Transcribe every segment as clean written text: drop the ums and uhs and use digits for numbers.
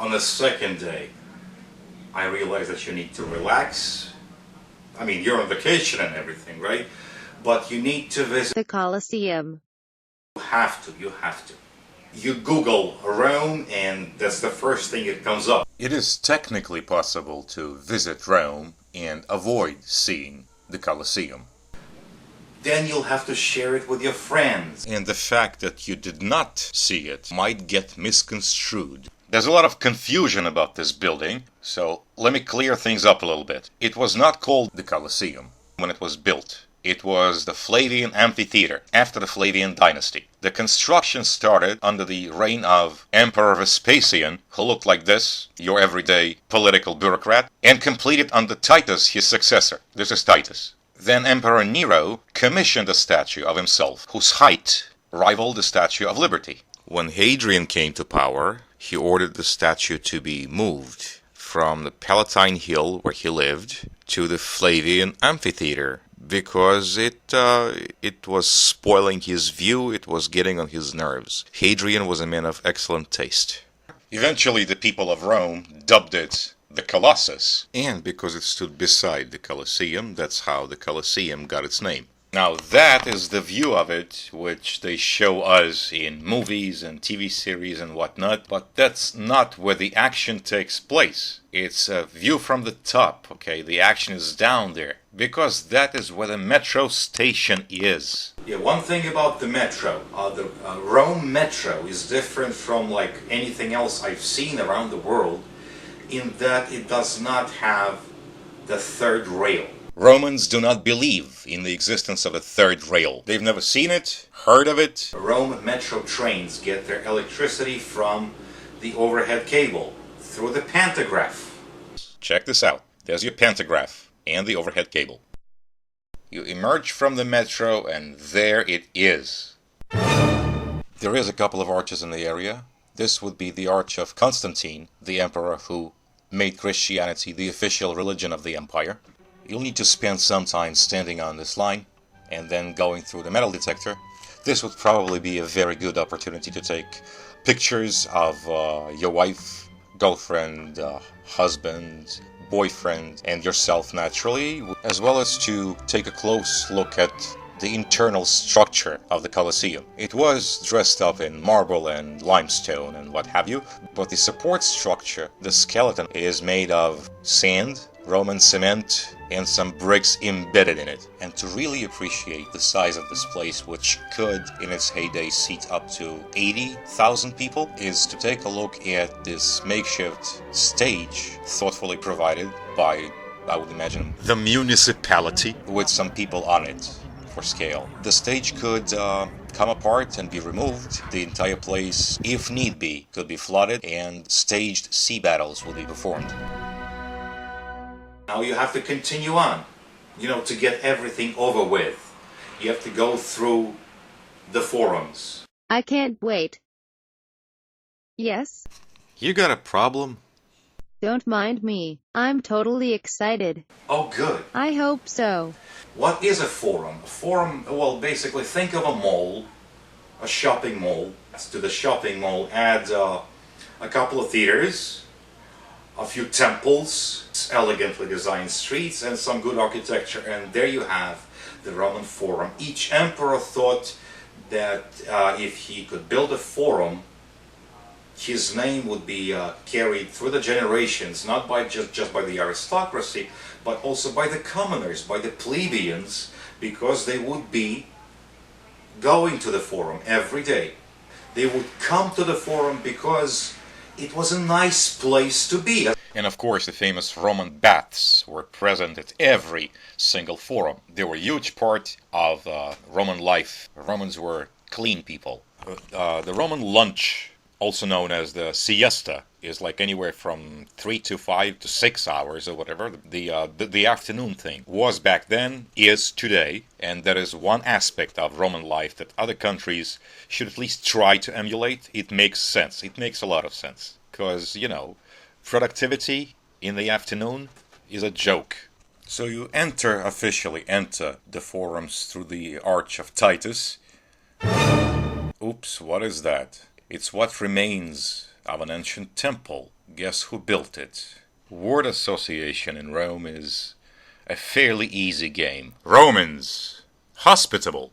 on the second day, I realized that you need to relax. I mean, you're on vacation and everything, right? But you need to visit the Colosseum. You have to. You Google Rome and that's the first thing that comes up. It is technically possible to visit Rome and avoid seeing the Colosseum. Then you'll have to share it with your friends. And the fact that you did not see it might get misconstrued. There's a lot of confusion about this building, so let me clear things up a little bit. It was not called the Colosseum when it was built. It was the Flavian Amphitheater, after the Flavian dynasty. The construction started under the reign of Emperor Vespasian, who looked like this, your everyday political bureaucrat, and completed under Titus, his successor. This is Titus. Then Emperor Nero commissioned a statue of himself, whose height rivaled the Statue of Liberty. When Hadrian came to power, he ordered the statue to be moved from the Palatine Hill, where he lived, to the Flavian Amphitheater, because it was spoiling his view, it was getting on his nerves. Hadrian was a man of excellent taste. Eventually the people of Rome dubbed it the Colossus, and because it stood beside the Colosseum, that's how the Colosseum got its name. Now that is the view of it which they show us in movies and TV series and whatnot, but that's not where the action takes place. It's a view from the top, okay? The action is down there, because that is where the metro station is. Yeah, one thing about the metro, the Rome metro is different from like anything else I've seen around the world, in that it does not have the third rail. Romans do not believe in the existence of a third rail. They've never seen it, heard of it. Rome metro trains get their electricity from the overhead cable through the pantograph. Check this out. There's your pantograph and the overhead cable. You emerge from the metro and there it is. There is a couple of arches in the area. This would be the Arch of Constantine, the emperor who made Christianity the official religion of the empire. You'll need to spend some time standing on this line and then going through the metal detector. This would probably be a very good opportunity to take pictures of your wife, girlfriend, husband, boyfriend, and yourself naturally, as well as to take a close look at the internal structure of the Colosseum. It was dressed up in marble and limestone and what have you, but the support structure, the skeleton, is made of sand, Roman cement, and some bricks embedded in it. And to really appreciate the size of this place, which could in its heyday seat up to 80,000 people, is to take a look at this makeshift stage thoughtfully provided by, I would imagine, the municipality, with some people on it for scale. The stage could come apart and be removed. The entire place, if need be, could be flooded and staged sea battles will be performed. Now you have to continue on, to get everything over with. You have to go through the forums. I can't wait. Yes? You got a problem? Don't mind me. I'm totally excited. Oh, good. I hope so. What is a forum? A forum, well, basically think of a mall, a shopping mall. To the shopping mall add a couple of theaters, a few temples, elegantly designed streets, and some good architecture, and there you have the Roman Forum. Each emperor thought that if he could build a forum, his name would be carried through the generations, not by just by the aristocracy, but also by the commoners, by the plebeians, because they would be going to the forum every day. They would come to the forum because it was a nice place to be. And of course the famous Roman baths were present at every single forum. They were a huge part of Roman life. Romans were clean people. The Roman lunch, also known as the siesta, is like anywhere from 3 to 5 to 6 hours or whatever. The afternoon thing was back then, is today, and that is one aspect of Roman life that other countries should at least try to emulate. It makes sense. It makes a lot of sense. Because, productivity in the afternoon is a joke. So you officially enter the forums through the Arch of Titus. Oops, what is that? It's what remains of an ancient temple Guess who built it? Word association in Rome is a fairly easy game. Romans. Hospitable.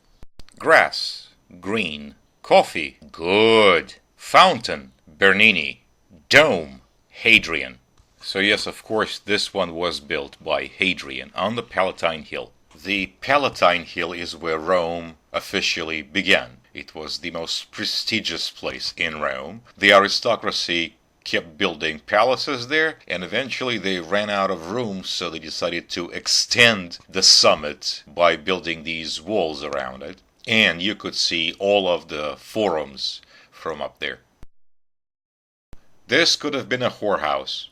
Grass. Green. Coffee. Good. Fountain. Bernini. Dome. Hadrian. So yes, of course, this one was built by Hadrian on the Palatine Hill. The Palatine Hill is where Rome officially began. It was the most prestigious place in Rome. The aristocracy kept building palaces there, and eventually they ran out of room, so they decided to extend the summit by building these walls around it. And you could see all of the forums from up there. This could have been a whorehouse.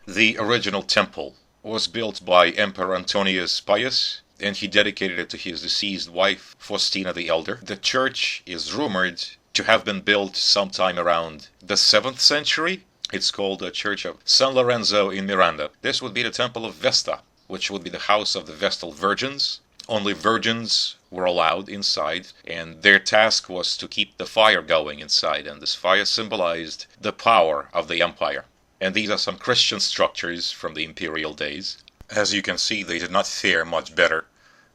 The original temple was built by Emperor Antonius Pius, and he dedicated it to his deceased wife, Faustina the Elder. The church is rumored to have been built sometime around the 7th century. It's called the Church of San Lorenzo in Miranda. This would be the Temple of Vesta, which would be the house of the Vestal Virgins. Only virgins were allowed inside, and their task was to keep the fire going inside, and this fire symbolized the power of the empire. And these are some Christian structures from the imperial days. As you can see, they did not fare much better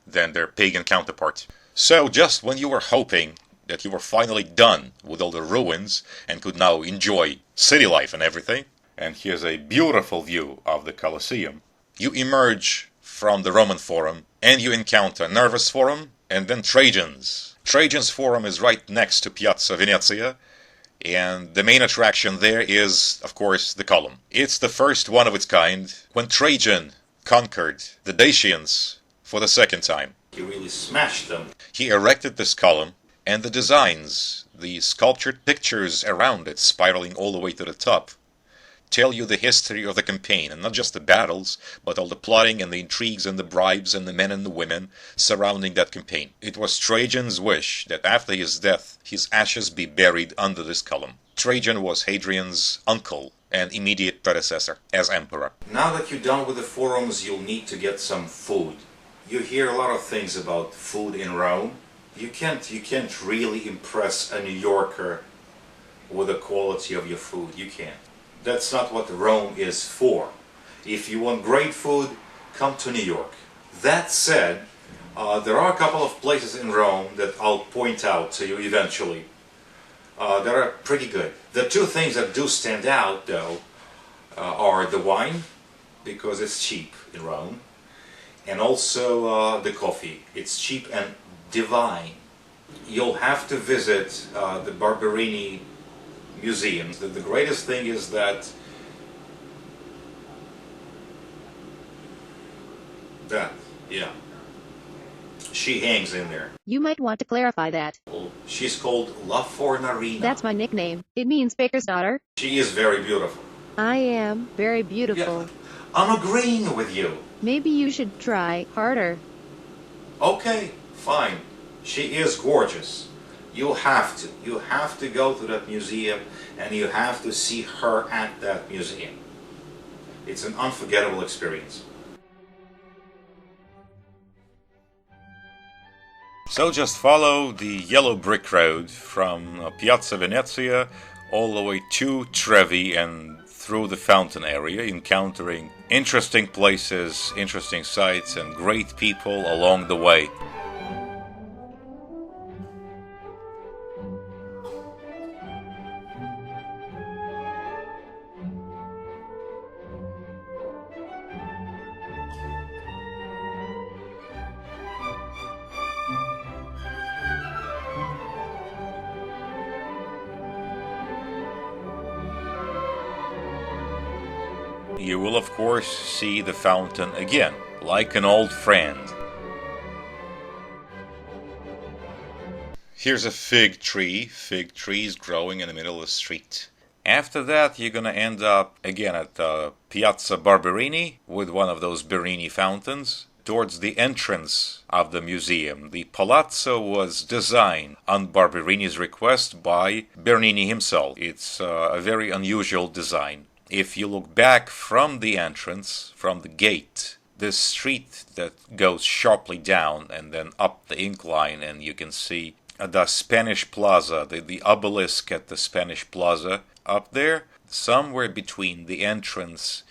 than their pagan counterparts. So just when you were hoping that you were finally done with all the ruins and could now enjoy city life and everything, and here's a beautiful view of the Colosseum, you emerge from the Roman Forum and you encounter Nerva's Forum and then Trajan's. Trajan's Forum is right next to Piazza Venezia, and the main attraction there is, of course, the Column. It's the first one of its kind. When Trajan conquered the Dacians for the second time, he really smashed them. He erected this column, and the designs, the sculptured pictures around it, spiraling all the way to the top, tell you the history of the campaign, and not just the battles, but all the plotting and the intrigues and the bribes and the men and the women surrounding that campaign. It was Trajan's wish that after his death, his ashes be buried under this column. Trajan was Hadrian's uncle and immediate predecessor as emperor. Now that you're done with the forums, you'll need to get some food. You hear a lot of things about food in Rome. You can't really impress a New Yorker with the quality of your food. You can't. That's not what Rome is for. If you want great food, come to New York. That said, there are a couple of places in Rome that I'll point out to you eventually that are pretty good. The two things that do stand out, though, are the wine, because it's cheap in Rome, and also the coffee. It's cheap and divine. You'll have to visit the Barberini museums. The greatest thing is that she hangs in there. You might want to clarify that. She's called La Fornarina. That's my nickname. It means baker's daughter. She is very beautiful. I am very beautiful. Yeah, I'm agreeing with you. Maybe you should try harder. Okay, fine. She is gorgeous. You have to. You have to go to that museum, and you have to see her at that museum. It's an unforgettable experience. So just follow the yellow brick road from Piazza Venezia all the way to Trevi and through the fountain area, encountering interesting places, interesting sights, and great people along the way. You will of course see the fountain again, like an old friend. Here's a fig trees growing in the middle of the street. After that you're gonna end up again at Piazza Barberini with one of those Bernini fountains. Towards the entrance of the museum, the palazzo was designed on Barberini's request by Bernini himself. It's a very unusual design. If you look back from the entrance, from the gate, this street that goes sharply down and then up the incline, and you can see the Spanish Plaza, the obelisk at the Spanish Plaza up there, somewhere between the entrance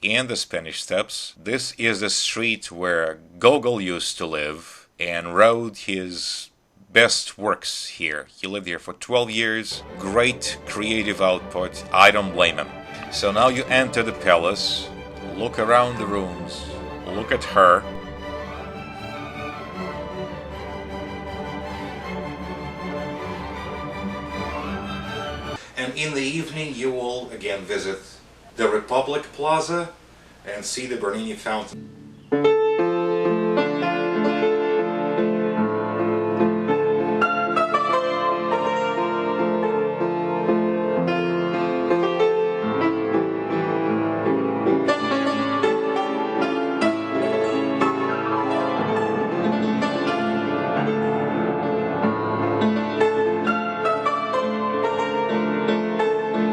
and the Spanish Steps. This is the street where Gogol used to live and wrote his best works here. He lived here for 12 years. Great creative output. I don't blame him. So now you enter the palace, look around the rooms, look at her. And in the evening you will again visit the Republic Plaza and see the Bernini Fountain.